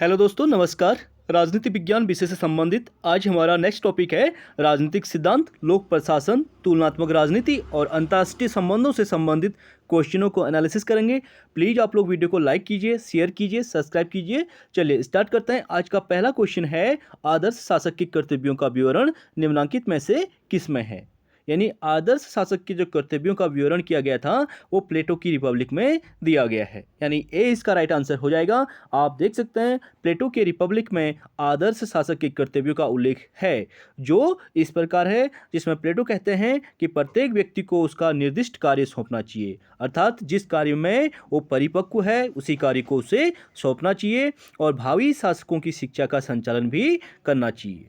Hello दोस्तों, नमस्कार। राजनीति विज्ञान विषय से संबंधित आज हमारा नेक्स्ट टॉपिक है राजनीतिक सिद्धांत, लोक प्रशासन, तुलनात्मक राजनीति और अंतर्राष्ट्रीय संबंधों से संबंधित क्वेश्चनों को एनालिसिस करेंगे। प्लीज़ आप लोग वीडियो को लाइक कीजिए, शेयर कीजिए, सब्सक्राइब कीजिए। चलिए स्टार्ट करते हैं। आज का पहला क्वेश्चन है, आदर्श शासक के कर्तव्यों का विवरण निम्नलिखित में से किसमें है। यानी आदर्श शासक के जो कर्तव्यों का विवरण किया गया था वो प्लेटो की रिपब्लिक में दिया गया है। यानी ए इसका राइट आंसर हो जाएगा। आप देख सकते हैं प्लेटो के रिपब्लिक में आदर्श शासक के कर्तव्यों का उल्लेख है, जो इस प्रकार है, जिसमें प्लेटो कहते हैं कि प्रत्येक व्यक्ति को उसका निर्दिष्ट कार्य सौंपना चाहिए, अर्थात जिस कार्य में वो परिपक्व है उसी कार्य को उसे सौंपना चाहिए और भावी शासकों की शिक्षा का संचालन भी करना चाहिए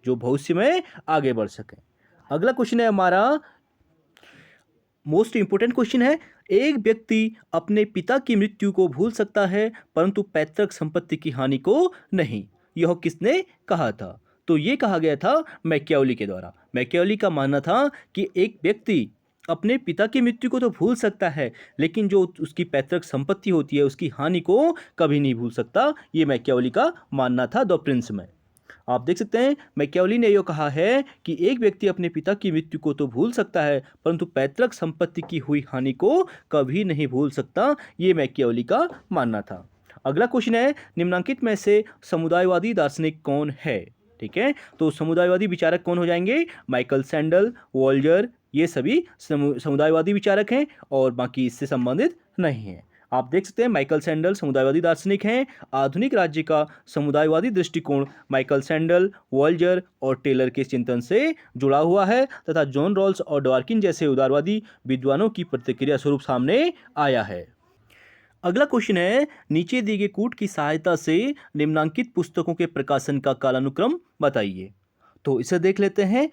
जो भविष्य में आगे बढ़ सके। अगला क्वेश्चन है हमारा, मोस्ट इंपोर्टेंट क्वेश्चन है, एक व्यक्ति अपने पिता की मृत्यु को भूल सकता है परंतु पैतृक संपत्ति की हानि को नहीं। यह किसने कहा था? तो ये कहा गया था मैकियावेली के द्वारा। मैकियावेली का मानना था कि एक व्यक्ति अपने पिता की मृत्यु को तो भूल सकता है लेकिन जो उसकी पैतृक संपत्ति होती है उसकी हानि को कभी नहीं भूल सकता। ये मैकियावेली का मानना था द प्रिंस में। आप देख सकते हैं मैकियावेली ने यह कहा है कि एक व्यक्ति अपने पिता की मृत्यु को तो भूल सकता है परंतु पैतृक संपत्ति की हुई हानि को कभी नहीं भूल सकता। ये मैकियावेली का मानना था। अगला क्वेश्चन है, निम्नलिखित में से समुदायवादी दार्शनिक कौन है? ठीक है, तो समुदायवादी विचारक कौन हो जाएंगे? माइकल सैंडल, वॉल्जर, ये सभी समुदायवादी विचारक हैं और बाकी इससे संबंधित नहीं हैं। आप देख सकते हैं माइकल सैंडल समुदायवादी दार्शनिक हैं। आधुनिक राज्य का समुदायवादी दृष्टिकोण माइकल सैंडल, वॉल्जर और टेलर के चिंतन से जुड़ा हुआ है तथा जॉन रॉल्स और डार्किन जैसे उदारवादी विद्वानों की प्रतिक्रिया स्वरूप सामने आया है। अगला क्वेश्चन है, नीचे दिए गए कूट की सहायता से निम्नांकित पुस्तकों के प्रकाशन का कालानुक्रम बताइए। तो इसे देख लेते हैं।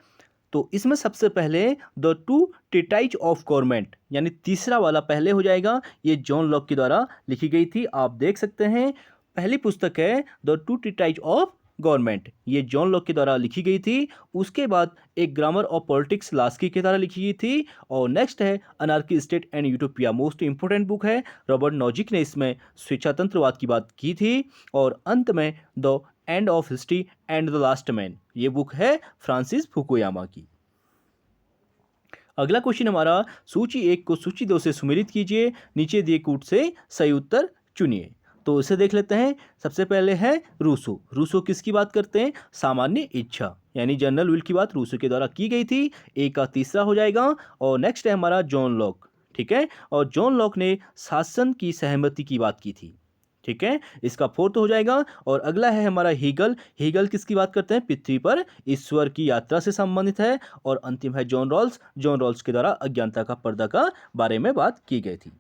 तो इसमें सबसे पहले the two treatise of government यानी तीसरा वाला पहले हो जाएगा। ये जॉन लॉक के द्वारा लिखी गई थी। आप देख सकते हैं पहली पुस्तक है the two treatise of government, ये जॉन लॉक के द्वारा लिखी गई थी। उसके बाद एक ग्रामर ऑफ पॉलिटिक्स लास्की के द्वारा लिखी गई थी और नेक्स्ट है anarchy state and utopia, most important book है। रॉबर्ट नॉजिक ने इसमें स्वेच्छातंत्रवाद की बात की थी। और अंत में the end of history and the last man, ये बुक है फ्रांसिस फुकुयामा की। अगला क्वेश्चन हमारा, सूची 1 को सूची 2 से सुमेलित कीजिए, नीचे दिए कूट से सही उत्तर चुनिए। तो इसे देख लेते हैं। सबसे पहले है रूसो। रूसो किसकी बात करते हैं? सामान्य इच्छा यानी जनरल विल की बात रूसो के द्वारा की गई थी। ए का तीसरा हो जाएगा। और नेक्स्ट है हमारा जॉन लॉक। ठीक है, और जॉन लॉक ने शासन की सहमति की बात की थी। ठीक है, इसका फोर्थ हो जाएगा। और अगला है हमारा हीगल। हीगल किसकी बात करते हैं? पृथ्वी पर ईश्वर की यात्रा से संबंधित है। और अंतिम है जॉन रॉल्स। जॉन रॉल्स के द्वारा अज्ञानता का पर्दा का बारे में बात की गई थी।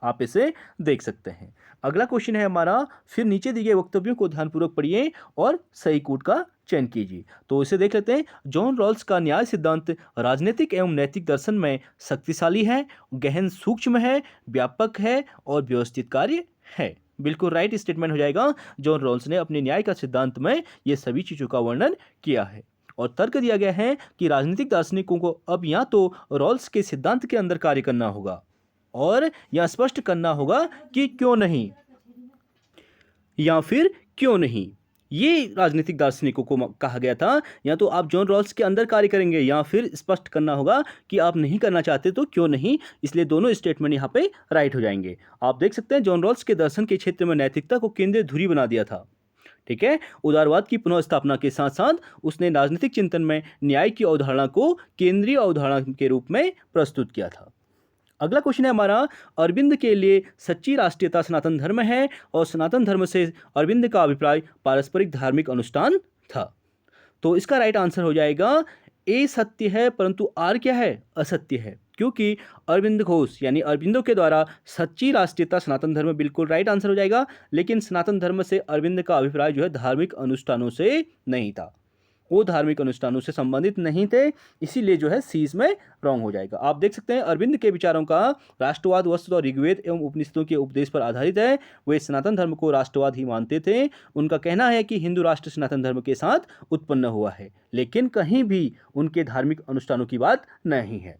आप इसे देख सकते हैं। अगला क्वेश्चन है हमारा, फिर नीचे दिए गए वक्तव्यों को ध्यानपूर्वक पढ़िए और सही कूट का चयन कीजिए। तो इसे देख लेते हैं। जॉन रॉल्स का न्याय सिद्धांत राजनीतिक एवं नैतिक दर्शन में शक्तिशाली है, गहन सूक्ष्म है, व्यापक है और व्यवस्थित कार्य है। बिल्कुल राइट स्टेटमेंट हो जाएगा। जॉन रॉल्स ने अपने न्याय का सिद्धांत में ये सभी चीज़ों का वर्णन किया है। और तर्क दिया गया है कि राजनीतिक दार्शनिकों को अब या तो रॉल्स के सिद्धांत के अंदर कार्य करना होगा और यह स्पष्ट करना होगा कि क्यों नहीं या फिर क्यों नहीं। ये राजनीतिक दार्शनिकों को कहा गया था, या तो आप जॉन रॉल्स के अंदर कार्य करेंगे या फिर स्पष्ट करना होगा कि आप नहीं करना चाहते तो क्यों नहीं। इसलिए दोनों स्टेटमेंट यहाँ पे राइट हो जाएंगे। आप देख सकते हैं जॉन रॉल्स के दर्शन के क्षेत्र में नैतिकता को केंद्रीय धुरी बना दिया था। ठीक है, उदारवाद की पुनः स्थापना के साथ साथ उसने राजनीतिक चिंतन में न्याय की अवधारणा को केंद्रीय अवधारणा के रूप में प्रस्तुत किया था। अगला क्वेश्चन है हमारा, अरविंद के लिए सच्ची राष्ट्रीयता सनातन धर्म है और सनातन धर्म से अरविंद का अभिप्राय पारस्परिक धार्मिक अनुष्ठान था। तो इसका राइट आंसर हो जाएगा ए सत्य है परंतु आर क्या है? असत्य है, क्योंकि अरविंद घोष यानी अरविंदो के द्वारा सच्ची राष्ट्रीयता सनातन धर्म बिल्कुल राइट आंसर हो जाएगा। लेकिन सनातन धर्म से अरविंद का अभिप्राय जो है धार्मिक अनुष्ठानों से नहीं था, वो धार्मिक अनुष्ठानों से संबंधित नहीं थे, इसीलिए जो है सी इसमें रॉन्ग हो जाएगा। आप देख सकते हैं अरविंद के विचारों का राष्ट्रवाद वस्तुतः ऋग्वेद एवं उपनिषदों के उपदेश पर आधारित है। वे सनातन धर्म को राष्ट्रवाद ही मानते थे। उनका कहना है कि हिंदू राष्ट्र सनातन धर्म के साथ उत्पन्न हुआ है, लेकिन कहीं भी उनके धार्मिक अनुष्ठानों की बात नहीं है।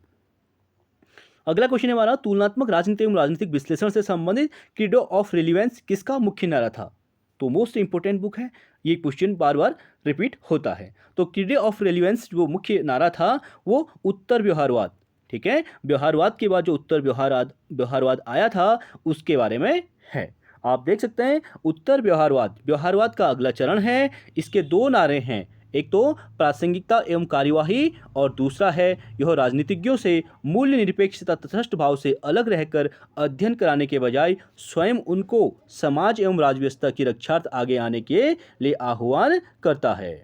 अगला क्वेश्चन है हमारा, तुलनात्मक राजनीति एवं राजनीतिक विश्लेषण से संबंधित क्रीडो ऑफ रिलीवेंस किसका मुख्य नारा था? तो मोस्ट इंपॉर्टेंट बुक है, ये क्वेश्चन बार बार रिपीट होता है। तो क्रीडे ऑफ रेलिवेंस जो मुख्य नारा था वो उत्तर व्यवहारवाद, ठीक है, व्यवहारवाद के बाद जो उत्तर व्यवहारवाद आया था उसके बारे में है। आप देख सकते हैं उत्तर व्यवहारवाद, व्यवहारवाद का अगला चरण है। इसके दो नारे हैं, एक तो प्रासंगिकता एवं कार्यवाही और दूसरा है यह राजनीतिज्ञों से मूल्य निरपेक्षता तटस्थ भाव से अलग रहकर अध्ययन कराने के बजाय स्वयं उनको समाज एवं राज्य व्यवस्था की रक्षार्थ आगे आने के लिए आह्वान करता है।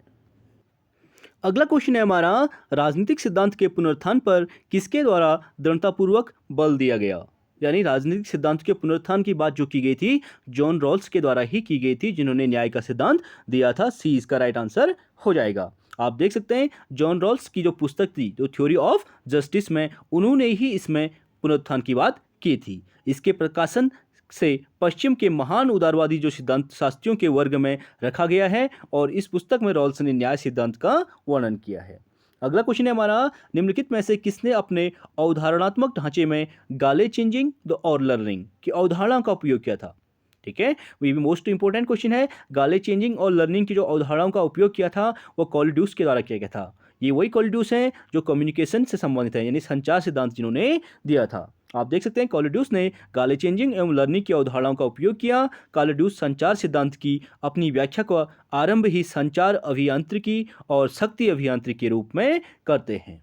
अगला क्वेश्चन है हमारा, राजनीतिक सिद्धांत के पुनरुत्थान पर किसके द्वारा दृढ़तापूर्वक बल दिया गया। यानी राजनीतिक सिद्धांत के पुनरुत्थान की बात जो की गई थी जॉन रॉल्स के द्वारा ही की गई थी, जिन्होंने न्याय का सिद्धांत दिया था। सी इसका राइट आंसर हो जाएगा। आप देख सकते हैं जॉन रॉल्स की जो पुस्तक थी जो थ्योरी ऑफ जस्टिस में, उन्होंने ही इसमें पुनरुत्थान की बात की थी। इसके प्रकाशन से पश्चिम के महान उदारवादी जो सिद्धांत शास्त्रियों के वर्ग में रखा गया है और इस पुस्तक में रॉल्स ने न्याय सिद्धांत का वर्णन किया है। अगला क्वेश्चन है हमारा, निम्नलिखित में से किसने अपने अवधारणात्मक ढांचे में गाले चेंजिंग और लर्निंग की अवधारणा का उपयोग किया था। ठीक है, ये भी मोस्ट इंपॉर्टेंट क्वेश्चन है। गाले चेंजिंग और लर्निंग की जो अवधारणाओं का उपयोग किया था वो कॉलिड्यूस के द्वारा किया गया था। ये वही कॉलिड्यूस हैं जो कम्युनिकेशन से संबंधित है, यानी संचार सिद्धांत जिन्होंने दिया था। आप देख सकते हैं कॉलिड्यूस ने गाले चेंजिंग एवं लर्निंग की अवधारणाओं का उपयोग किया। कॉलिड्यूस संचार सिद्धांत की अपनी व्याख्या का आरंभ ही संचार अभियांत्रिकी और शक्ति अभियांत्रिकी के रूप में करते हैं।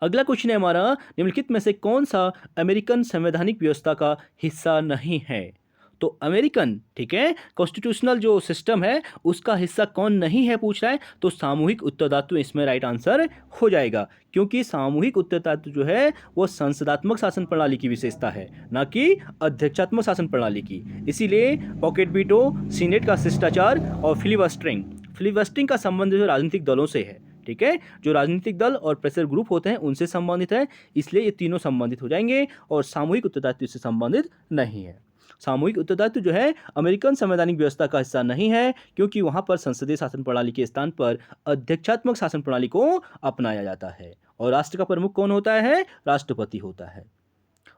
अगला क्वेश्चन है हमारा, निम्नलिखित में से कौन सा अमेरिकन संवैधानिक व्यवस्था का हिस्सा नहीं है। तो अमेरिकन, ठीक है, कॉन्स्टिट्यूशनल जो सिस्टम है उसका हिस्सा कौन नहीं है पूछ रहा है, तो सामूहिक उत्तरदायित्व इसमें राइट आंसर हो जाएगा, क्योंकि सामूहिक उत्तरदायित्व जो है वो संसदात्मक शासन प्रणाली की विशेषता है, ना कि अध्यक्षात्मक शासन प्रणाली की। इसीलिए पॉकेट वीटो, सीनेट का शिष्टाचार और फिलिबस्टरिंग का संबंध जो राजनीतिक दलों से है, ठीक है, जो राजनीतिक दल और प्रेशर ग्रुप होते हैं उनसे संबंधित है, इसलिए ये तीनों संबंधित हो जाएंगे और सामूहिक उत्तरदायित्व से संबंधित नहीं है। सामूहिक उत्तरदायित्व जो है अमेरिकन संवैधानिक व्यवस्था का हिस्सा नहीं है, क्योंकि वहां पर संसदीय शासन प्रणाली के स्थान पर अध्यक्षात्मक शासन प्रणाली को अपनाया जाता है और राष्ट्र का प्रमुख कौन होता है, राष्ट्रपति होता है,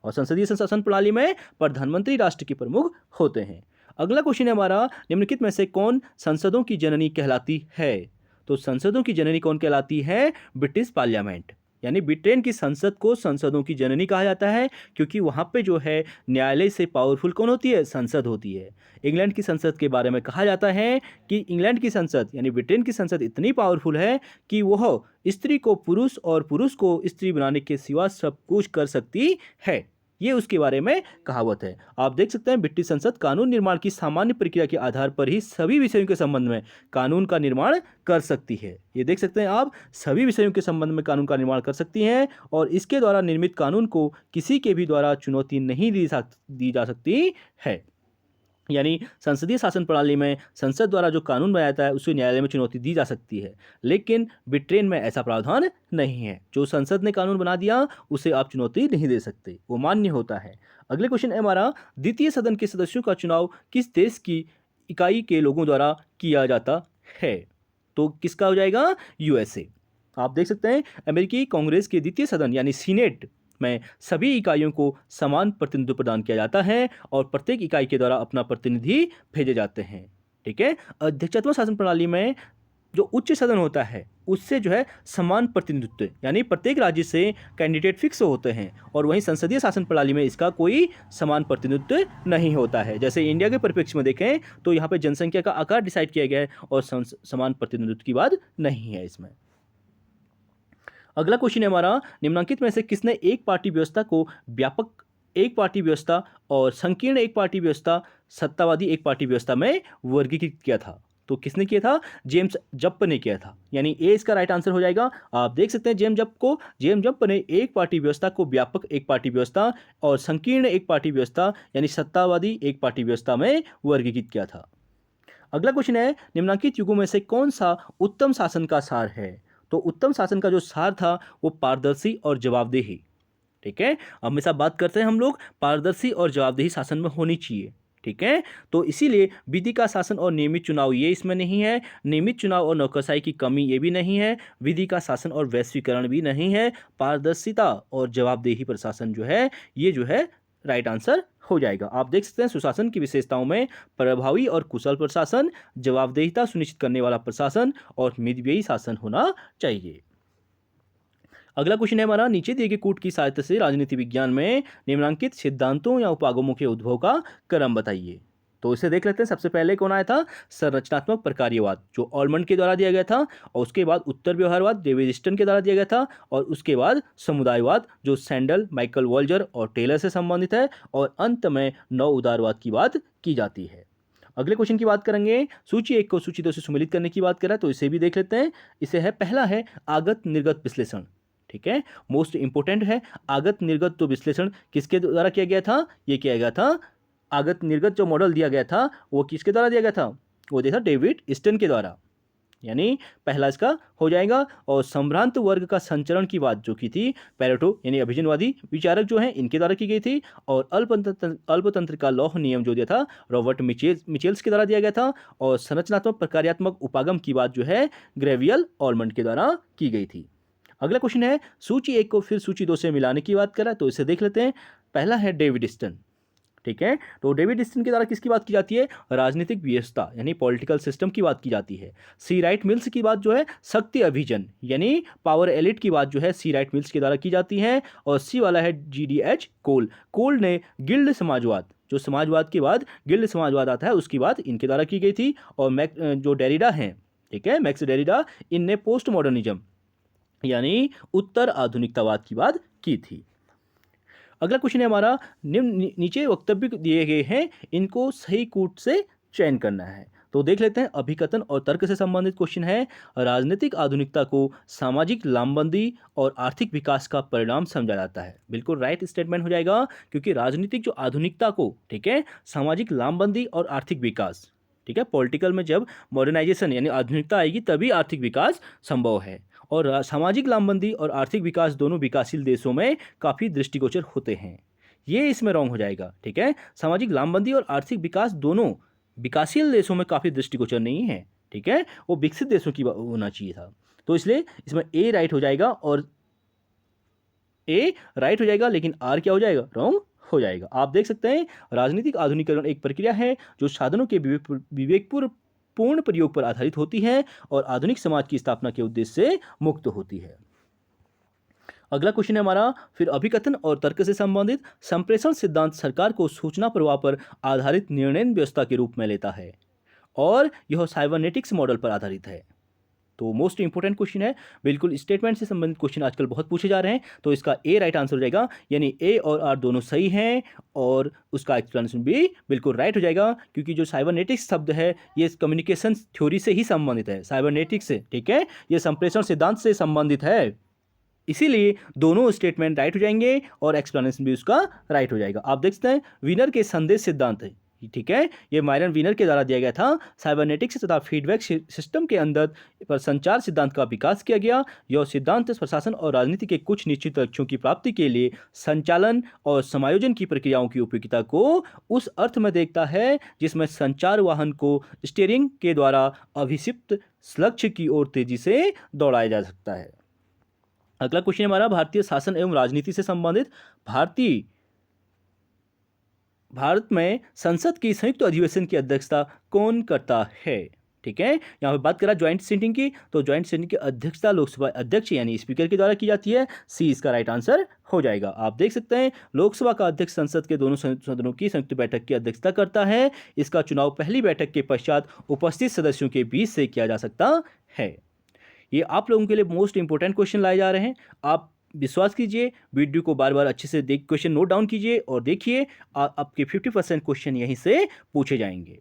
और संसदीय शासन प्रणाली में प्रधानमंत्री राष्ट्र के प्रमुख होते हैं। अगला क्वेश्चन है हमारा, निम्नलिखित में से कौन संसदों की जननी कहलाती है। तो संसदों की जननी कौन कहलाती है, ब्रिटिश पार्लियामेंट, यानी ब्रिटेन की संसद को संसदों की जननी कहा जाता है, क्योंकि वहाँ पे जो है न्यायालय से पावरफुल कौन होती है, संसद होती है। इंग्लैंड की संसद के बारे में कहा जाता है कि इंग्लैंड की संसद यानी ब्रिटेन की संसद इतनी पावरफुल है कि वह स्त्री को पुरुष और पुरुष को स्त्री बनाने के सिवा सब कुछ कर सकती है, ये उसके बारे में कहावत है। आप देख सकते हैं ब्रिटिश संसद कानून निर्माण की सामान्य प्रक्रिया के आधार पर ही सभी विषयों के संबंध में कानून का निर्माण कर सकती है। ये देख सकते हैं आप, सभी विषयों के संबंध में कानून का निर्माण कर सकती हैं और इसके द्वारा निर्मित कानून को किसी के भी द्वारा चुनौती नहीं दी जा सकती है। यानी संसदीय शासन प्रणाली में संसद द्वारा जो कानून बनाया जाता है उसे न्यायालय में चुनौती दी जा सकती है, लेकिन ब्रिटेन में ऐसा प्रावधान नहीं है। जो संसद ने कानून बना दिया उसे आप चुनौती नहीं दे सकते, वो मान्य होता है। अगले क्वेश्चन है हमारा, द्वितीय सदन के सदस्यों का चुनाव किस देश की इकाई के लोगों द्वारा किया जाता है। तो किसका हो जाएगा, यूएसए। आप देख सकते हैं अमेरिकी कांग्रेस के द्वितीय सदन यानी सीनेट में सभी इकाइयों को समान प्रतिनिधित्व प्रदान किया जाता है और प्रत्येक इकाई के द्वारा अपना प्रतिनिधि भेजे जाते हैं। ठीक है, अध्यक्षात्मक शासन प्रणाली में जो उच्च सदन होता है उससे जो है समान प्रतिनिधित्व, यानी प्रत्येक राज्य से कैंडिडेट फिक्स होते हैं, और वहीं संसदीय शासन प्रणाली में इसका कोई समान प्रतिनिधित्व नहीं होता है। जैसे इंडिया के परिप्रेक्ष्य में देखें तो यहाँ पे जनसंख्या का आकार डिसाइड किया गया है और समान प्रतिनिधित्व की बात नहीं है इसमें। अगला क्वेश्चन है हमारा, निम्नलिखित में से किसने एक पार्टी व्यवस्था को व्यापक एक पार्टी व्यवस्था और संकीर्ण एक पार्टी व्यवस्था, सत्तावादी एक पार्टी व्यवस्था में वर्गीकृत किया था। तो किसने किया था, जेम्स जप्प ने किया था, यानी ए इसका राइट आंसर हो जाएगा। आप देख सकते हैं जेम्स जप्प ने एक पार्टी व्यवस्था को व्यापक एक पार्टी व्यवस्था और संकीर्ण एक पार्टी व्यवस्था यानी सत्तावादी एक पार्टी व्यवस्था में वर्गीकृत किया था। अगला क्वेश्चन है, निम्नलिखित युगों में से कौन सा उत्तम शासन का सार है। तो उत्तम शासन का जो सार था वो पारदर्शी और जवाबदेही। ठीक है, हमेशा बात करते हैं हम लोग पारदर्शी और जवाबदेही शासन में होनी चाहिए। ठीक है, तो इसीलिए विधि का शासन और नियमित चुनाव ये इसमें नहीं है, नियमित चुनाव और नौकरशाही की कमी ये भी नहीं है, विधि का शासन और वैश्वीकरण भी नहीं है, पारदर्शिता और जवाबदेही प्रशासन जो है ये जो है राइट आंसर हो जाएगा। आप देख सकते हैं सुशासन की विशेषताओं में प्रभावी और कुशल प्रशासन, जवाबदेहिता सुनिश्चित करने वाला प्रशासन और मितव्ययी शासन होना चाहिए। अगला क्वेश्चन है हमारा, नीचे दिए गए कूट की सहायता से राजनीति विज्ञान में निम्नलिखित सिद्धांतों या उपागमों के उद्भव का क्रम बताइए। तो इसे देख लेते हैं। सबसे पहले कौन आया था? संरचनात्मक प्रकार्यवाद, जो ऑलमंड के द्वारा दिया गया था, और उसके बाद उत्तर व्यवहारवाद डेविड स्टन के द्वारा दिया गया था, और उसके बाद समुदायवाद जो सैंडल, माइकल वॉल्जर और टेलर से संबंधित है, और अंत में नव उदारवाद की बात की जाती है। अगले क्वेश्चन की बात करेंगे, सूची 1 को सूची 2 से सम्मिलित करने की बात करें तो इसे भी देख लेते हैं। इसे है, पहला है आगत निर्गत विश्लेषण। ठीक है, मोस्ट इंपोर्टेंट है। आगत निर्गत तो विश्लेषण किसके द्वारा किया गया था? ये किया गया था, आगत निर्गत जो मॉडल दिया गया था वो किसके द्वारा दिया गया था? वो दिया था डेविड स्टन के द्वारा, यानी पहला इसका हो जाएगा। और संभ्रांत वर्ग का संचरण की बात जो की थी पेरेटो यानी अभिजनवादी विचारक जो हैं इनके द्वारा की गई थी। और अल्पतंत्र का लौह नियम जो दिया था रॉबर्ट मिचेल्स के द्वारा दिया गया था। और संरचनात्मक प्रकार्यात्मक उपागम की बात जो है ग्रेवियल ऑलमंड के द्वारा की गई थी। अगला क्वेश्चन है, सूची 1 को फिर सूची 2 से मिलाने की बात करें तो इसे देख लेते हैं। पहला है डेविड स्टन। ठीक है, तो डेविड स्टन के द्वारा किसकी बात की जाती है? राजनीतिक व्यवस्था यानी पॉलिटिकल सिस्टम की बात की जाती है। सी राइट मिल्स की बात जो है शक्ति अभिजन यानी पावर एलिट की बात जो है सी राइट मिल्स के द्वारा की जाती है। और सी वाला है GDH कोल ने गिल्ड समाजवाद, जो समाजवाद के बाद गिल्ड समाजवाद आता है उसकी बात इनके द्वारा की गई थी। और जो डेरिडा हैं, ठीक है, मैक्स डेरिडा, इनने पोस्ट मॉडर्निज्म यानी उत्तर आधुनिकतावाद की बात की थी। अगला क्वेश्चन है हमारा, नीचे वक्तव्य दिए गए हैं, इनको सही कूट से चयन करना है। तो देख लेते हैं। अभिकथन और तर्क से संबंधित क्वेश्चन है। राजनीतिक आधुनिकता को सामाजिक लामबंदी और आर्थिक विकास का परिणाम समझा जाता है। बिल्कुल राइट स्टेटमेंट हो जाएगा, क्योंकि राजनीतिक जो आधुनिकता को, ठीक है, सामाजिक लामबंदी और आर्थिक विकास, ठीक है, पॉलिटिकल में जब मॉडर्नाइजेशन यानी आधुनिकता आएगी तभी आर्थिक विकास संभव है। और सामाजिक लामबंदी और आर्थिक विकास दोनों विकासशील देशों में काफ़ी दृष्टिगोचर होते हैं। ये इसमें रॉन्ग हो जाएगा। ठीक है, सामाजिक लामबंदी और आर्थिक विकास दोनों विकासशील देशों में काफ़ी दृष्टिगोचर नहीं है। ठीक है, वो विकसित देशों की होना चाहिए था। तो इसलिए इसमें ए राइट हो जाएगा, और ए राइट हो जाएगा, लेकिन आर क्या हो जाएगा? रॉन्ग हो जाएगा। आप देख सकते हैं, राजनीतिक आधुनिकीकरण एक प्रक्रिया है जो साधनों के विवेकपूर्ण प्रयोग पर आधारित होती है और आधुनिक समाज की स्थापना के उद्देश्य से मुक्त होती है। अगला क्वेश्चन है हमारा, फिर अभिकथन और तर्क से संबंधित संप्रेषण सिद्धांत सरकार को सूचना प्रवाह पर आधारित निर्णय व्यवस्था के रूप में लेता है और यह साइबरनेटिक्स मॉडल पर आधारित है। तो मोस्ट इंपोर्टेंट क्वेश्चन है, बिल्कुल स्टेटमेंट से संबंधित क्वेश्चन आजकल बहुत पूछे जा रहे हैं। तो इसका ए राइट आंसर हो जाएगा, यानी ए और आर दोनों सही हैं, और उसका एक्सप्लेनेशन भी बिल्कुल राइट हो जाएगा, क्योंकि जो साइबरनेटिक्स शब्द है ये कम्युनिकेशन थ्योरी से ही संबंधित है, साइबरनेटिक्स से। ठीक है, ये संप्रेषण सिद्धांत से संबंधित है, इसीलिए दोनों स्टेटमेंट राइट हो जाएंगे और एक्सप्लेनेशन भी उसका राइट हो जाएगा। आप देख सकते हैं, विनर के संदेश सिद्धांत है, ठीक है, ये मायरन विनर के द्वारा दिया गया था। साइबरनेटिक्स तथा फीडबैक सिस्टम के अंदर पर संचार सिद्धांत का विकास किया गया। यह सिद्धांत प्रशासन और राजनीति के कुछ निश्चित लक्ष्यों की प्राप्ति के लिए संचालन और समायोजन की प्रक्रियाओं की उपयोगिता को उस अर्थ में देखता है जिसमें संचार वाहन को स्टीयरिंग के द्वारा अभिषिप्त लक्ष्य की ओर तेजी से दौड़ाया जा सकता है। अगला क्वेश्चन हमारा, भारतीय शासन एवं राजनीति से संबंधित भारत में संसद की संयुक्त अधिवेशन की अध्यक्षता कौन करता है? ठीक है, यहाँ पे बात करा ज्वाइंट सिटिंग की, तो ज्वाइंट सिटिंग की अध्यक्षता लोकसभा अध्यक्ष यानी स्पीकर के द्वारा की जाती है। सी इसका राइट आंसर हो जाएगा। आप देख सकते हैं, लोकसभा का अध्यक्ष संसद के दोनों सदनों की संयुक्त बैठक की अध्यक्षता करता है। इसका चुनाव पहली बैठक के पश्चात उपस्थित सदस्यों के बीच से किया जा सकता है। ये आप लोगों के लिए मोस्ट इंपोर्टेंट क्वेश्चन लाए जा रहे हैं। आप विश्वास कीजिए, वीडियो को बार बार अच्छे से देख, क्वेश्चन नोट डाउन कीजिए और देखिए, आपके 50% क्वेश्चन यहीं से पूछे जाएंगे।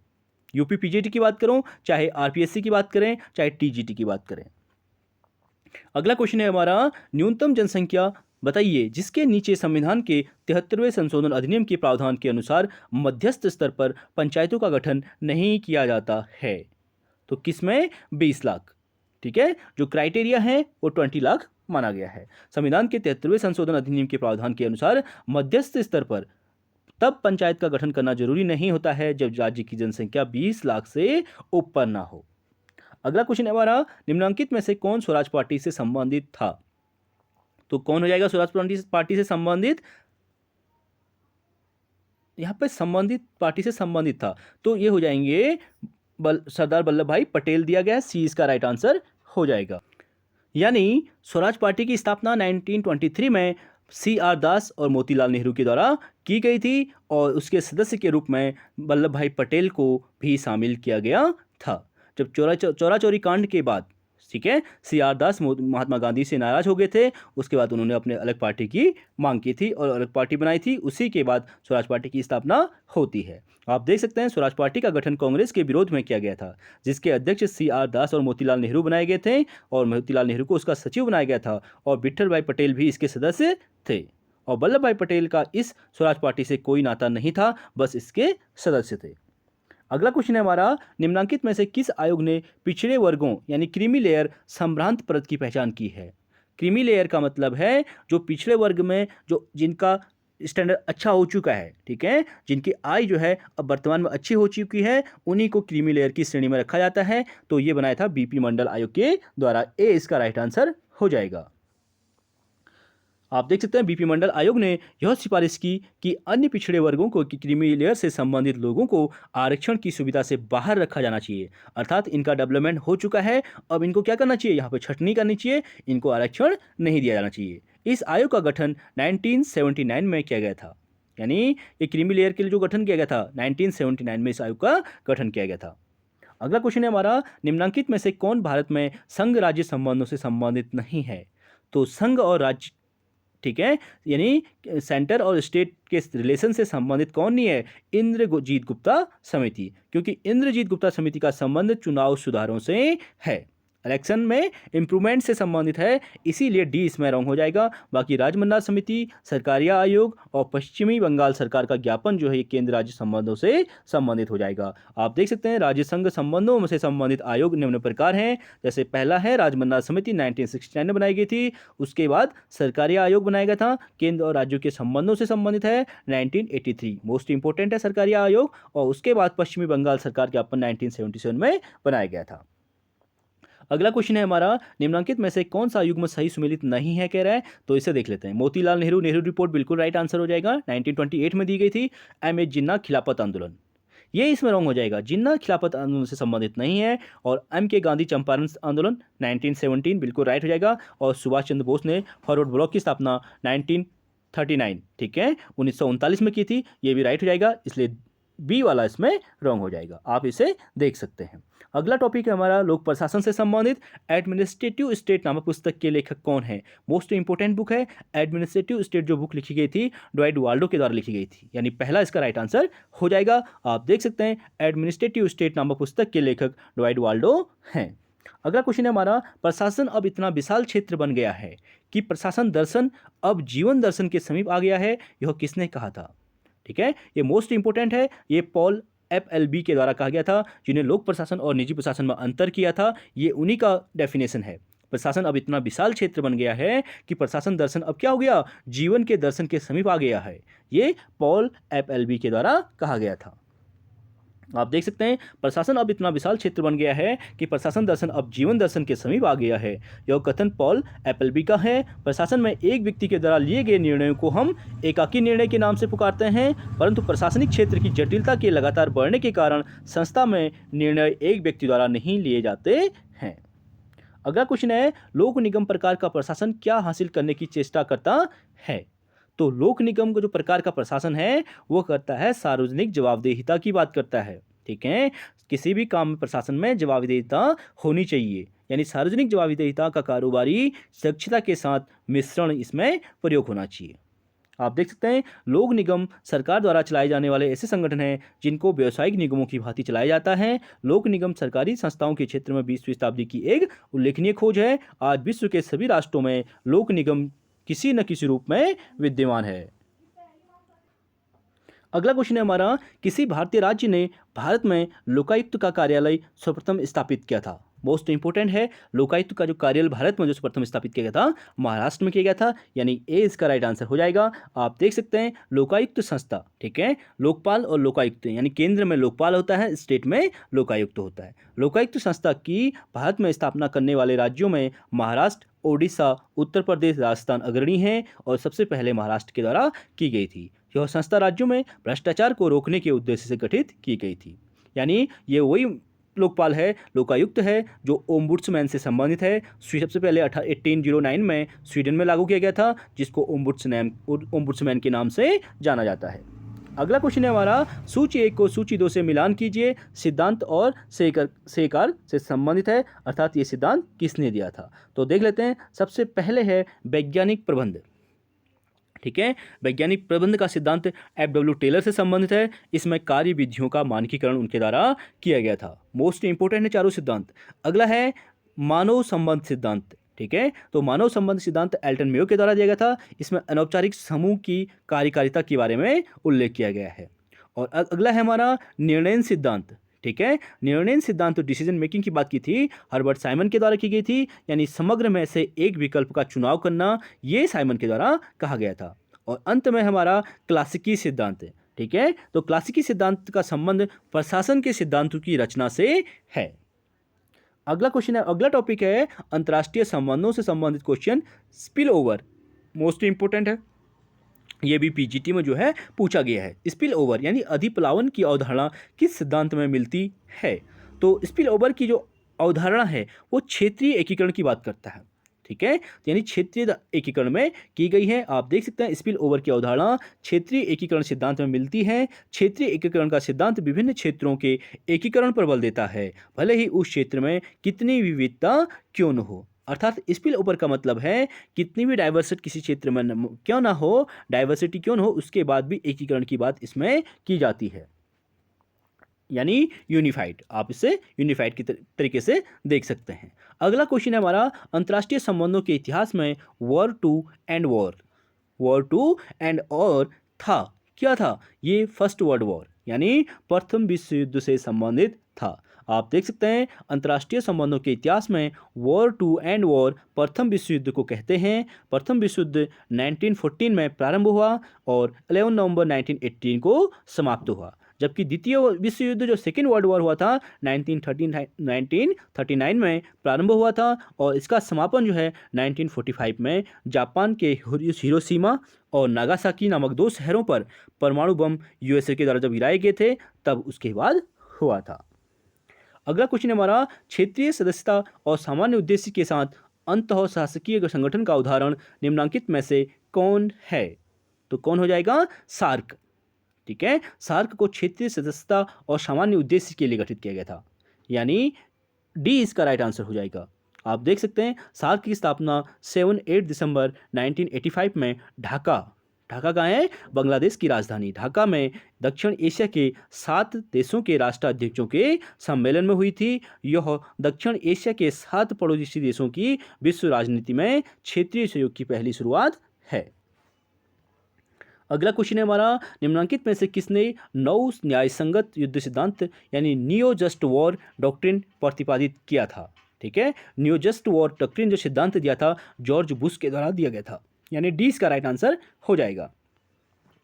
यूपी पीजीटी की बात करूं, चाहे आरपीएससी की बात करें, चाहे टीजीटी की बात करें। अगला क्वेश्चन है हमारा, न्यूनतम जनसंख्या बताइए जिसके नीचे संविधान के 73वें संशोधन अधिनियम के प्रावधान के अनुसार मध्यस्थ स्तर पर पंचायतों का गठन नहीं किया जाता है। तो किसमें? 20 लाख। ठीक है, जो क्राइटेरिया है वो 20 लाख माना गया है। संविधान के 73वें संशोधन अधिनियम के प्रावधान के अनुसार मध्यस्थ स्तर पर तब पंचायत का गठन करना जरूरी नहीं होता है जब राज्य की जनसंख्या 20 लाख से ऊपर ना हो। अगला क्वेश्चन है हमारा, निम्नलिखित में से कौन स्वराज पार्टी से संबंधित था? तो कौन हो जाएगा स्वराज पार्टी से संबंधित? यहाँ पे संबंधित पार्टी से संबंधित था, तो ये हो जाएंगे सरदार वल्लभ भाई पटेल दिया गया है, सी इसका राइट आंसर हो जाएगा। यानी स्वराज पार्टी की स्थापना 1923 में सी आर दास और मोतीलाल नेहरू के द्वारा की गई थी और उसके सदस्य के रूप में वल्लभ भाई पटेल को भी शामिल किया गया था। जब चौरा चौरी कांड के बाद, ठीक है, सी आर दास महात्मा गांधी से नाराज हो गए थे, उसके बाद उन्होंने अपने अलग पार्टी की मांग की थी और अलग पार्टी बनाई थी। उसी के बाद स्वराज पार्टी की स्थापना होती है। आप देख सकते हैं स्वराज पार्टी का गठन कांग्रेस के विरोध में किया गया था, जिसके अध्यक्ष सी आर दास और मोतीलाल नेहरू बनाए गए थे और मोतीलाल नेहरू को उसका सचिव बनाया गया था और विट्ठल भाई पटेल भी इसके सदस्य थे। और वल्लभ भाई पटेल का इस स्वराज पार्टी से कोई नाता नहीं था, बस इसके सदस्य थे। अगला क्वेश्चन है हमारा, निम्नलिखित में से किस आयोग ने पिछड़े वर्गों यानी क्रीमी लेयर संभ्रांत परत की पहचान की है? क्रीमी लेयर का मतलब है जो पिछड़े वर्ग में जो जिनका स्टैंडर्ड अच्छा हो चुका है, ठीक है, जिनकी आय जो है अब वर्तमान में अच्छी हो चुकी है, उन्हीं को क्रीमी लेयर की श्रेणी में रखा जाता है। तो ये बनाया था बीपी मंडल आयोग के द्वारा, ए इसका राइट आंसर हो जाएगा। आप देख सकते हैं बीपी मंडल आयोग ने यह सिफारिश की कि अन्य पिछड़े वर्गों को क्रीमी लेयर से संबंधित लोगों को आरक्षण की सुविधा से बाहर रखा जाना चाहिए, अर्थात इनका डेवलपमेंट हो चुका है, अब इनको क्या करना चाहिए, यहाँ पे छटनी करनी चाहिए, इनको आरक्षण नहीं दिया जाना चाहिए। इस आयोग का गठन 1979 में किया गया था, यानी ये क्रीमी लेयर के लिए जो गठन किया गया था 1979 में इस आयोग का गठन किया गया था। अगला क्वेश्चन है हमारा, निम्नलिखित में से कौन भारत में संघ राज्य संबंधों से संबंधित नहीं है? तो संघ और राज्य, ठीक है, यानी सेंटर और स्टेट के रिलेशन से संबंधित कौन नहीं है? इंद्रजीत गुप्ता समिति, क्योंकि इंद्रजीत गुप्ता समिति का संबंध चुनाव सुधारों से है, इलेक्शन में इंप्रूवमेंट से संबंधित है, इसीलिए डी इसमें रॉन्ग हो जाएगा। बाकी राजमन्ना समिति, सरकारिया आयोग और पश्चिमी बंगाल सरकार का ज्ञापन जो है ये केंद्र राज्य संबंधों से संबंधित हो जाएगा। आप देख सकते हैं राज्य संघ संबंधों से संबंधित आयोग निम्न प्रकार हैं, जैसे पहला है राजमन्ना समिति 1969 में बनाई गई थी, उसके बाद सरकारिया आयोग बनाया गया था, केंद्र और राज्यों के संबंधों से संबंधित है 1983, मोस्ट इंपोर्टेंट है सरकारिया आयोग, और उसके बाद पश्चिमी बंगाल सरकार ज्ञापन 1977 में बनाया गया था। अगला क्वेश्चन है हमारा, निम्नलिखित में से कौन सा युग्म सही सुमेलित नहीं है कह रहा है? तो इसे देख लेते हैं। मोतीलाल नेहरू, नेहरू रिपोर्ट बिल्कुल राइट आंसर हो जाएगा, 1928 में दी गई थी। एम ए जिन्ना खिलाफत आंदोलन, ये इसमें रॉन्ग हो जाएगा, जिन्ना खिलाफत आंदोलन से संबंधित नहीं है। और एम के गांधी चंपारण आंदोलन 1917 बिल्कुल राइट हो जाएगा। और सुभाष चंद्र बोस ने फॉरवर्ड ब्लॉक की स्थापना 1939, ठीक है, 1939 में की थी, ये भी राइट हो जाएगा, इसलिए बी वाला इसमें रॉन्ग हो जाएगा, आप इसे देख सकते हैं। अगला टॉपिक है हमारा लोक प्रशासन से संबंधित, एडमिनिस्ट्रेटिव स्टेट नामक पुस्तक के लेखक कौन है? मोस्ट इंपोर्टेंट बुक है एडमिनिस्ट्रेटिव स्टेट, जो बुक लिखी गई थी ड्वाइट वाल्डो के द्वारा लिखी गई थी, यानी पहला इसका राइट आंसर हो जाएगा। आप देख सकते हैं एडमिनिस्ट्रेटिव स्टेट नामक पुस्तक के लेखक ड्वाइट वाल्डो हैं। अगला क्वेश्चन है हमारा, प्रशासन अब इतना विशाल क्षेत्र बन गया है कि प्रशासन दर्शन अब जीवन दर्शन के समीप आ गया है, यह किसने कहा था? ठीक है, ये मोस्ट इंपोर्टेंट है, ये पॉल FLB के द्वारा कहा गया था, जिन्हें लोक प्रशासन और निजी प्रशासन में अंतर किया था, ये उन्हीं का डेफिनेशन है। प्रशासन अब इतना विशाल क्षेत्र बन गया है कि प्रशासन दर्शन अब क्या हो गया, जीवन के दर्शन के समीप आ गया है, ये पॉल FLB के द्वारा कहा गया था। आप देख सकते हैं प्रशासन अब इतना विशाल क्षेत्र बन गया है कि प्रशासन दर्शन अब जीवन दर्शन के समीप आ गया है, यह कथन पॉल FLB का है। प्रशासन में एक व्यक्ति के द्वारा लिए गए निर्णयों को हम एकाकी निर्णय के नाम से पुकारते हैं, परंतु प्रशासनिक क्षेत्र की जटिलता के लगातार बढ़ने के कारण संस्था में निर्णय एक व्यक्ति द्वारा नहीं लिए जाते हैं। अगला क्वेश्चन है, लोक निगम प्रकार का प्रशासन क्या हासिल करने की चेष्टा करता है? तो लोक निगम का जो प्रकार का प्रशासन है वो करता है सार्वजनिक जवाबदेहिता की बात करता है, ठीक है, किसी भी काम में प्रशासन में जवाबदेहिता होनी चाहिए, यानी सार्वजनिक जवाबदेहिता का कारोबारी दक्षता के साथ मिश्रण इसमें प्रयोग होना चाहिए। आप देख सकते हैं लोक निगम सरकार द्वारा चलाए जाने वाले ऐसे संगठन हैं जिनको व्यावसायिक निगमों की भांति चलाया जाता है। लोक निगम सरकारी संस्थाओं के क्षेत्र में 20वीं शताब्दी की एक उल्लेखनीय खोज है। आज विश्व के सभी राष्ट्रों में लोक निगम किसी न किसी रूप में विद्यमान है। अगला क्वेश्चन है हमारा, किसी भारतीय राज्य ने भारत में लोकायुक्त का कार्यालय सर्वप्रथम स्थापित किया था? मोस्ट इंपोर्टेंट है। लोकायुक्त का जो कार्यालय भारत में जो प्रथम स्थापित किया गया था महाराष्ट्र में किया गया था, यानी ए इसका राइट आंसर हो जाएगा। आप देख सकते हैं लोकायुक्त संस्था, ठीक है, लोकपाल और लोकायुक्त, यानी केंद्र में लोकपाल होता है, स्टेट में लोकायुक्त होता है। लोकायुक्त संस्था की भारत में स्थापना करने वाले राज्यों में महाराष्ट्र, ओडिशा, उत्तर प्रदेश, राजस्थान अग्रणी हैं और सबसे पहले महाराष्ट्र के द्वारा की गई थी। यह संस्था राज्यों में भ्रष्टाचार को रोकने के उद्देश्य से गठित की गई थी। यानी ये वही लोकपाल है, लोकायुक्त है, जो ओम्बुड्समैन से संबंधित है। सबसे पहले 1809 में स्वीडन में लागू किया गया था, जिसको ओम्बुड्समैन के नाम से जाना जाता है। अगला क्वेश्चन है हमारा, सूची 1 को सूची 2 से मिलान कीजिए, सिद्धांत और सेकार से संबंधित है, अर्थात ये सिद्धांत किसने दिया था। तो देख लेते हैं। सबसे पहले है वैज्ञानिक प्रबंध, ठीक है। वैज्ञानिक प्रबंध का सिद्धांत F.W. टेलर से संबंधित है। इसमें कार्य विधियों का मानकीकरण उनके द्वारा किया गया था। मोस्ट इंपोर्टेंट है चारों सिद्धांत। अगला है मानव संबंध सिद्धांत, ठीक है। तो मानव संबंध सिद्धांत एल्टन मेयो के द्वारा दिया गया था। इसमें अनौपचारिक समूह की कार्यकारिता के बारे में उल्लेख किया गया है। और अगला है हमारा निर्णय सिद्धांत, ठीक है। निर्णय सिद्धांत तो डिसीजन मेकिंग की बात की थी, हर्बर्ट साइमन के द्वारा की गई थी, यानी समग्र में से एक विकल्प का चुनाव करना, ये साइमन के द्वारा कहा गया था। और अंत में हमारा क्लासिकी सिद्धांत, ठीक है। तो क्लासिकी सिद्धांत का संबंध प्रशासन के सिद्धांतों की रचना से है। अगला क्वेश्चन है, अगला टॉपिक है अंतर्राष्ट्रीय संबंधों से संबंधित question, spill over, most important है। ये भी पीजीटी में जो है पूछा गया है। स्पिल ओवर यानी अधिप्लावन की अवधारणा किस सिद्धांत में मिलती है। तो स्पिल ओवर की जो अवधारणा है वो क्षेत्रीय एकीकरण की बात करता है, ठीक है, यानी क्षेत्रीय एकीकरण में की गई है। आप देख सकते हैं स्पिल ओवर की अवधारणा क्षेत्रीय एकीकरण सिद्धांत में मिलती है। क्षेत्रीय एकीकरण का सिद्धांत विभिन्न क्षेत्रों के एकीकरण पर बल देता है, भले ही उस क्षेत्र में कितनी विविधता क्यों न हो। अर्थात स्पिल ओवर का मतलब है कितनी भी डाइवर्सिटी किसी क्षेत्र में क्यों ना हो, डाइवर्सिटी क्यों न हो, उसके बाद भी एकीकरण की बात इसमें की जाती है, यानी यूनिफाइड। आप इसे यूनिफाइड की तरीके से देख सकते हैं। अगला क्वेश्चन है हमारा, अंतर्राष्ट्रीय संबंधों के इतिहास में वॉर टू एंड वॉर था, क्या था। ये फर्स्ट वर्ल्ड वॉर यानी प्रथम विश्व युद्ध से संबंधित था। आप देख सकते हैं अंतर्राष्ट्रीय संबंधों के इतिहास में वॉर टू एंड वॉर प्रथम विश्व युद्ध को कहते हैं। प्रथम विश्व युद्ध 1914 में प्रारंभ हुआ और 11 नवंबर 1918 को समाप्त हुआ, जबकि द्वितीय विश्व युद्ध जो सेकेंड वर्ल्ड वॉर हुआ था 1939 में प्रारंभ हुआ था और इसका समापन जो है 1945 में जापान के हिरोशिमा और नागासाकी नामक 2 शहरों पर परमाणु बम यूएसए के द्वारा जब गिराए गए थे तब उसके बाद हुआ था। अगला क्वेश्चन हमारा, क्षेत्रीय सदस्यता और सामान्य उद्देश्य के साथ अंतः शासकीय संगठन का उदाहरण निम्नलिखित में से कौन है। तो कौन हो जाएगा, सार्क, ठीक है। सार्क को क्षेत्रीय सदस्यता और सामान्य उद्देश्य के लिए गठित किया गया था, यानी डी इसका राइट आंसर हो जाएगा। आप देख सकते हैं सार्क की स्थापना 7-8 दिसंबर 1985 में ढाका कहाँ है, बांग्लादेश की राजधानी ढाका में दक्षिण एशिया के 7 देशों के राष्ट्राध्यक्षों के सम्मेलन में हुई थी। यह दक्षिण एशिया के 7 पड़ोसी देशों की विश्व राजनीति में क्षेत्रीय सहयोग की पहली शुरुआत है। अगला क्वेश्चन है हमारा, निम्नलिखित में से किसने नौ न्यायसंगत युद्ध सिद्धांत यानी नियो जस्ट वॉर डॉक्ट्रिन प्रतिपादित किया था, ठीक है। नियो जस्ट वॉर डॉक्ट्रिन जो सिद्धांत दिया था जॉर्ज बुश के द्वारा दिया गया था, यानी डी इसका राइट आंसर हो जाएगा।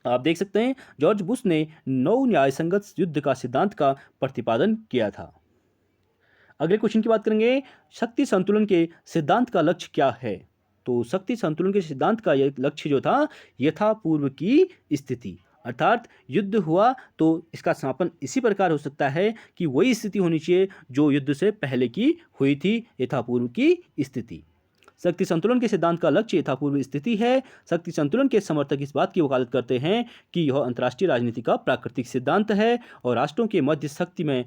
आप देख सकते हैं जॉर्ज बुश ने नौ न्यायसंगत युद्ध का सिद्धांत का प्रतिपादन किया था। अगले क्वेश्चन की बात करेंगे, शक्ति संतुलन के सिद्धांत का लक्ष्य क्या है। तो शक्ति संतुलन के सिद्धांत का लक्ष्य जो था यथापूर्व की स्थिति, अर्थात युद्ध हुआ तो इसका समापन इसी प्रकार हो सकता है कि वही स्थिति होनी चाहिए जो युद्ध से पहले की हुई थी, यथापूर्व की स्थिति। शक्ति संतुलन के सिद्धांत का लक्ष्य यथापूर्व स्थिति है। शक्ति संतुलन के समर्थक इस बात की वकालत करते हैं कि यह अंतर्राष्ट्रीय राजनीति का प्राकृतिक सिद्धांत है और राष्ट्रों के मध्य शक्ति में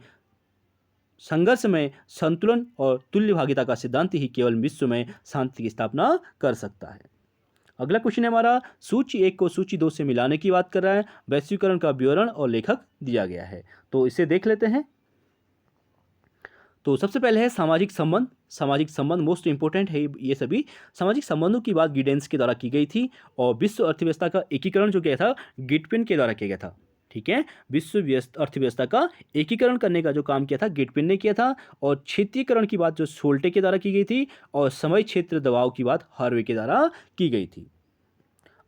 संघर्ष में संतुलन और तुल्य भागीता का सिद्धांत ही केवल विश्व में शांति की स्थापना कर सकता है। अगला क्वेश्चन है हमारा, सूची 1 को सूची 2 से मिलाने की बात कर रहा है। वैश्वीकरण का विवरण और लेखक दिया गया है, तो इसे देख लेते हैं। तो सबसे पहले है सामाजिक संबंध। सामाजिक संबंध मोस्ट इंपोर्टेंट है। ये सभी सामाजिक संबंधों की बात गिडेंस के द्वारा की गई थी और विश्व अर्थव्यवस्था का एकीकरण जो किया था गिटपिन के द्वारा किया गया था, ठीक है। विश्व अर्थव्यवस्था का एकीकरण करने का जो काम किया था गेटपिन ने किया था, और क्षेत्रीयकरण की बात जो सोल्टे के द्वारा की गई थी, और समय क्षेत्र दबाव की बात हार्वे के द्वारा की गई थी।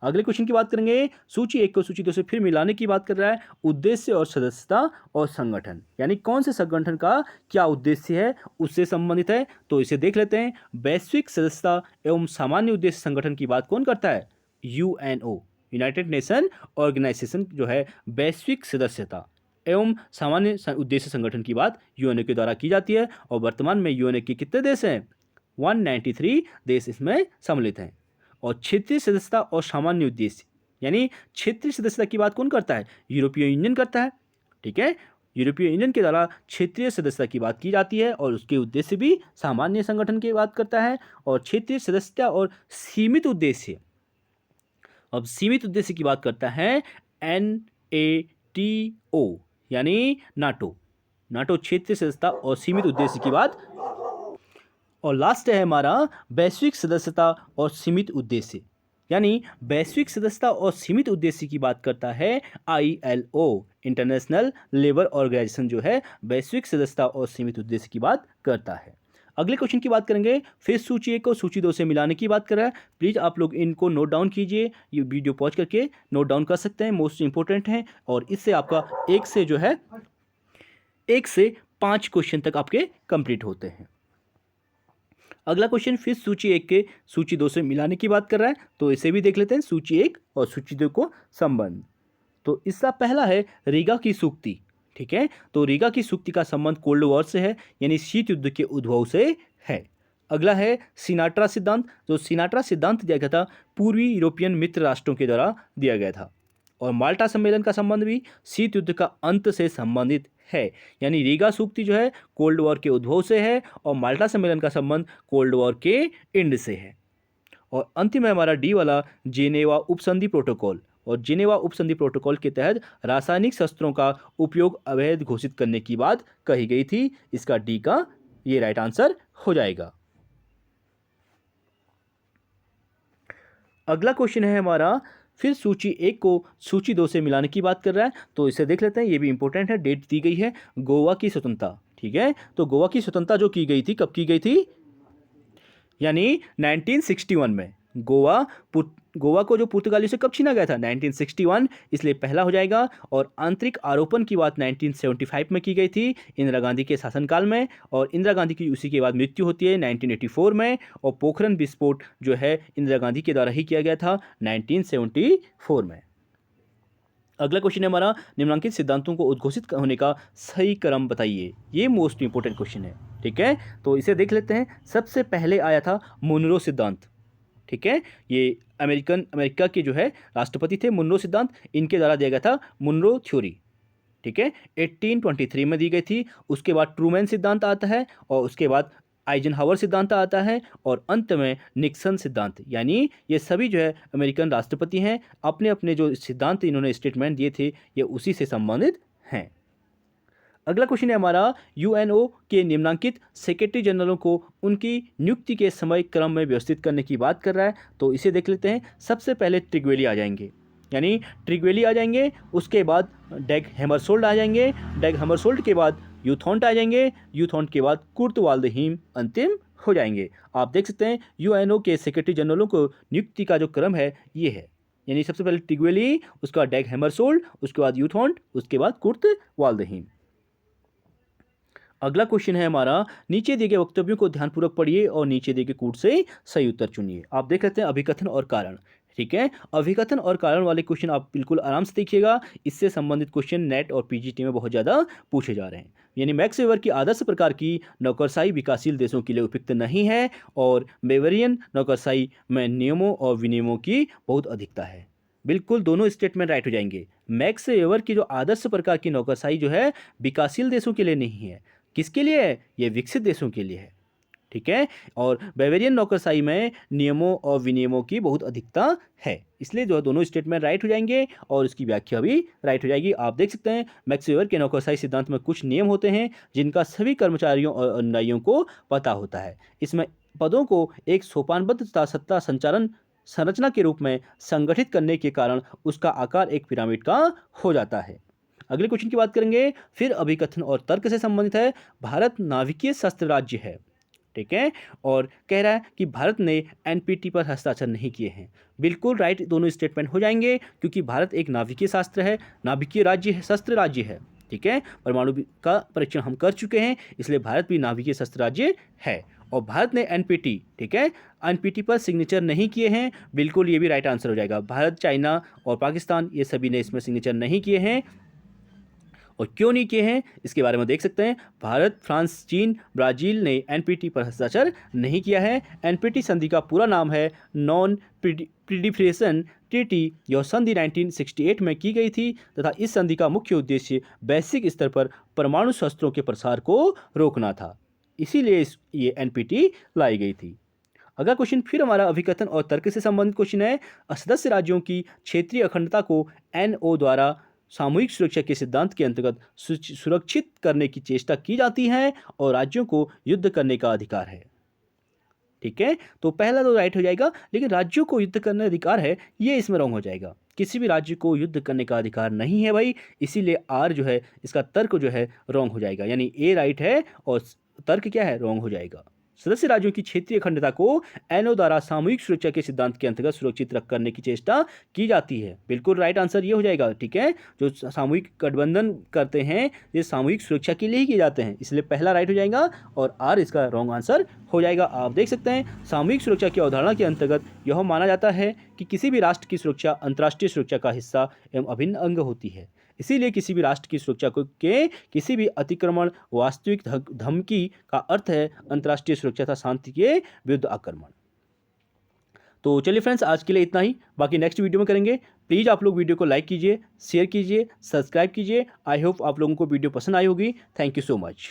अगले क्वेश्चन की बात करेंगे, सूची 1 को सूची 2 से फिर मिलाने की बात कर रहा है। उद्देश्य और सदस्यता और संगठन, यानी कौन से संगठन का क्या उद्देश्य है उससे संबंधित है, तो इसे देख लेते हैं। वैश्विक सदस्यता एवं सामान्य उद्देश्य संगठन की बात कौन करता है? यूएनओ, यूनाइटेड नेशन ऑर्गेनाइजेशन जो है वैश्विक सदस्यता एवं सामान्य उद्देश्य संगठन की बात यूएनओ के द्वारा की जाती है। और वर्तमान में यूएनओ के कितने देश हैं? 193 देश इसमें सम्मिलित हैं। और क्षेत्रीय सदस्यता और सामान्य उद्देश्य, यानी क्षेत्रीय सदस्यता की बात कौन करता है? यूरोपीय यूनियन करता है। ठीक है, यूरोपीय यूनियन के द्वारा क्षेत्रीय सदस्यता की बात की जाती है, और उसके उद्देश्य भी सामान्य संगठन की बात करता है। और क्षेत्रीय सदस्यता और सीमित उद्देश्य, अब सीमित उद्देश्य की बात करता है NATO, यानी नाटो। नाटो क्षेत्रीय सदस्यता और सीमित उद्देश्य की बात। और लास्ट है हमारा वैश्विक सदस्यता और सीमित उद्देश्य, यानी वैश्विक सदस्यता और सीमित उद्देश्य की बात करता है ILO, इंटरनेशनल लेबर ऑर्गेनाइजेशन जो है वैश्विक सदस्यता और सीमित उद्देश्य की बात करता है। अगले क्वेश्चन की बात करेंगे, फिर सूची 1 को सूची 2 से मिलाने की बात कर रहा है। प्लीज़ आप लोग इनको नोट डाउन कीजिए, ये वीडियो पॉज करके नोट डाउन कर सकते हैं, मोस्ट इंपॉर्टेंट है। और इससे आपका 1 से 5 क्वेश्चन तक आपके कंप्लीट होते हैं। अगला क्वेश्चन फिर सूची 1 के सूची 2 से मिलाने की बात कर रहा है, तो इसे भी देख लेते हैं, सूची 1 और सूची 2 को संबंध। तो इसका पहला है रीगा की सूक्ति। ठीक है, तो रीगा की सूक्ति का संबंध कोल्ड वॉर से है, यानी शीत युद्ध के उद्भव से है। अगला है सिनाट्रा सिद्धांत। जो सिनाट्रा सिद्धांत दिया गया था पूर्वी यूरोपियन मित्र राष्ट्रों के द्वारा दिया गया था। और माल्टा सम्मेलन का संबंध भी शीत युद्ध का अंत से संबंधित है, यानी रीगा सूक्ति जो है कोल्ड वॉर के उद्भव से है, और माल्टा सम्मेलन का संबंध कोल्ड वॉर के एंड से है। और अंतिम है हमारा डी वाला जेनेवा उपसंधि प्रोटोकॉल। और जेनेवा उपसंधि प्रोटोकॉल के तहत रासायनिक शस्त्रों का उपयोग अवैध घोषित करने की बात कही गई थी। इसका डी का ये राइट आंसर हो जाएगा। अगला क्वेश्चन है हमारा, फिर सूची 1 को सूची 2 से मिलाने की बात कर रहा है, तो इसे देख लेते हैं, ये भी इंपॉर्टेंट है। डेट दी गई है गोवा की स्वतंत्रता। ठीक है, तो गोवा की स्वतंत्रता जो की गई थी कब की गई थी? यानी 1961 में। गोवा को जो पुर्तगालियों से कब छीना गया था? 1961, इसलिए पहला हो जाएगा। और आंतरिक आरोपण की बात 1975 में की गई थी इंदिरा गांधी के शासनकाल में, और इंदिरा गांधी की उसी के बाद मृत्यु होती है 1984 में। और पोखरण विस्फोट जो है इंदिरा गांधी के द्वारा ही किया गया था 1974 में। अगला क्वेश्चन है हमारा, निम्नलिखित सिद्धांतों को उद्घोषित होने का सही क्रम बताइए। ये मोस्ट इंपोर्टेंट क्वेश्चन है। ठीक है, तो इसे देख लेते हैं। सबसे पहले आया था मुनरो सिद्धांत। ठीक है, ये अमेरिका के जो है राष्ट्रपति थे मुनरो सिद्धांत, इनके द्वारा दिया गया था मुनरो थ्योरी। ठीक है, 1823 में दी गई थी। उसके बाद ट्रूमैन सिद्धांत आता है, और उसके बाद आइजनहावर सिद्धांत आता है, और अंत में निक्सन सिद्धांत। यानी ये सभी जो है अमेरिकन राष्ट्रपति हैं, अपने अपने जो सिद्धांत इन्होंने स्टेटमेंट दिए थे ये उसी से संबंधित हैं। अगला क्वेश्चन है हमारा, यूएनओ के निम्नांकित सेक्रेटरी जनरलों को उनकी नियुक्ति के समय क्रम में व्यवस्थित करने की बात कर रहा है, तो इसे देख लेते हैं। सबसे पहले ट्रिग्वेली आ जाएंगे, यानी ट्रिग्वेली आ जाएंगे। उसके बाद डैग हैमरशोल्ड आ जाएंगे। डैग हैमरशोल्ड के बाद यूथोंट आ जाएंगे। यूथोंट के बाद कुर्ट वाल्डहीम अंतिम हो जाएंगे। आप देख सकते हैं यूएनओ के सेक्रेटरी जनरलों को नियुक्ति का जो क्रम है ये है, यानी सबसे पहले ट्रिग्वेली, उसके बाद डैग हैमरशोल्ड, उसके बाद यूथोंट, उसके बाद कुर्ट वाल्डहीम। अगला क्वेश्चन है हमारा, नीचे दिए गए वक्तव्यों को ध्यानपूर्वक पढ़िए और नीचे दिए गए कूट से सही उत्तर चुनिए। आप देख लेते हैं अभिकथन और कारण। ठीक है, अभिकथन और कारण वाले क्वेश्चन आप बिल्कुल आराम से देखिएगा। इससे संबंधित क्वेश्चन नेट और पीजीटी में बहुत ज़्यादा पूछे जा रहे हैं। यानी मैक्स वेबर की आदर्श प्रकार की नौकरशाही विकासशील देशों के लिए उपयुक्त नहीं है, और वेबरियन नौकरशाही में नियमों और विनियमों की बहुत अधिकता है। बिल्कुल दोनों स्टेटमेंट राइट हो जाएंगे। मैक्स वेबर की जो आदर्श प्रकार की नौकरशाही जो है विकासशील देशों के लिए नहीं है। किसके लिए है? ये विकसित देशों के लिए है। ठीक है, और बेवेरियन नौकरशाही में नियमों और विनियमों की बहुत अधिकता है, इसलिए जो दोनों स्टेटमेंट राइट हो जाएंगे और इसकी व्याख्या भी राइट हो जाएगी। आप देख सकते हैं मैक्स वेबर के नौकरशाही सिद्धांत में कुछ नियम होते हैं जिनका सभी कर्मचारियों और अनुयायियों को पता होता है। इसमें पदों को एक सोपानबद्ध सत्ता संचालन संरचना के रूप में संगठित करने के कारण उसका आकार एक पिरामिड का हो जाता है। अगले क्वेश्चन की बात करेंगे, फिर अभिकथन और तर्क से संबंधित है। भारत नाभिकीय शस्त्र राज्य है, ठीक है, और कह रहा है कि भारत ने एनपीटी पर हस्ताक्षर नहीं किए हैं। बिल्कुल राइट, दोनों स्टेटमेंट हो जाएंगे क्योंकि भारत एक नाभिकीय शास्त्र है, नाभिकीय राज्य है, शस्त्र राज्य है, ठीक है। परमाणु का परीक्षण हम कर चुके हैं, इसलिए भारत भी नाभिकीय शस्त्र राज्य है। और भारत ने एनपीटी, ठीक है, एनपीटी पर सिग्नेचर नहीं किए हैं। बिल्कुल ये भी राइट आंसर हो जाएगा। भारत, चाइना और पाकिस्तान ये सभी ने इसमें सिग्नेचर नहीं किए हैं। और क्यों नहीं किए हैं इसके बारे में देख सकते हैं। भारत, फ्रांस, चीन, ब्राज़ील ने एनपीटी पर हस्ताक्षर नहीं किया है। एनपीटी संधि का पूरा नाम है नॉन प्रीलिफरेशन ट्रीटी। यह संधि 1968 में की गई थी तथा इस संधि का मुख्य उद्देश्य वैश्विक स्तर पर परमाणु शस्त्रों के प्रसार को रोकना था, इसीलिए ये एनपीटी लाई गई थी। अगला क्वेश्चन फिर हमारा अभिकथन और तर्क से संबंधित क्वेश्चन है। सदस्य राज्यों की क्षेत्रीय अखंडता को एनओ द्वारा सामूहिक सुरक्षा के सिद्धांत के अंतर्गत सुरक्षित करने की चेष्टा की जाती है और राज्यों को युद्ध करने का अधिकार है, ठीक है। तो पहला तो राइट हो जाएगा, लेकिन राज्यों को युद्ध करने का अधिकार है ये इसमें रॉन्ग हो जाएगा। किसी भी राज्य को युद्ध करने का अधिकार नहीं है भाई, इसीलिए आर जो है इसका तर्क जो है रॉन्ग हो जाएगा, यानी ए राइट है और तर्क क्या है, रॉन्ग हो जाएगा। सदस्य राज्यों की क्षेत्रीय अखंडता को एनओ द्वारा सामूहिक सुरक्षा के सिद्धांत के अंतर्गत सुरक्षित रख करने की चेष्टा की जाती है। बिल्कुल राइट आंसर ये हो जाएगा, ठीक है। जो सामूहिक गठबंधन करते हैं ये सामूहिक सुरक्षा के लिए ही किए जाते हैं, इसलिए पहला राइट हो जाएगा और आर इसका रॉन्ग आंसर हो जाएगा। आप देख सकते हैं सामूहिक सुरक्षा की अवधारणा के अंतर्गत यह माना जाता है कि किसी भी राष्ट्र की सुरक्षा अंतर्राष्ट्रीय सुरक्षा का हिस्सा एवं अभिन्न अंग होती है। इसीलिए किसी भी राष्ट्र की सुरक्षा के किसी भी अतिक्रमण, वास्तविक धमकी का अर्थ है अंतर्राष्ट्रीय सुरक्षा तथा शांति के विरुद्ध आक्रमण। तो चलिए फ्रेंड्स, आज के लिए इतना ही, बाकी नेक्स्ट वीडियो में करेंगे। प्लीज़ आप लोग वीडियो को लाइक कीजिए, शेयर कीजिए, सब्सक्राइब कीजिए। आई होप आप लोगों को वीडियो पसंद आई होगी। Thank you so much.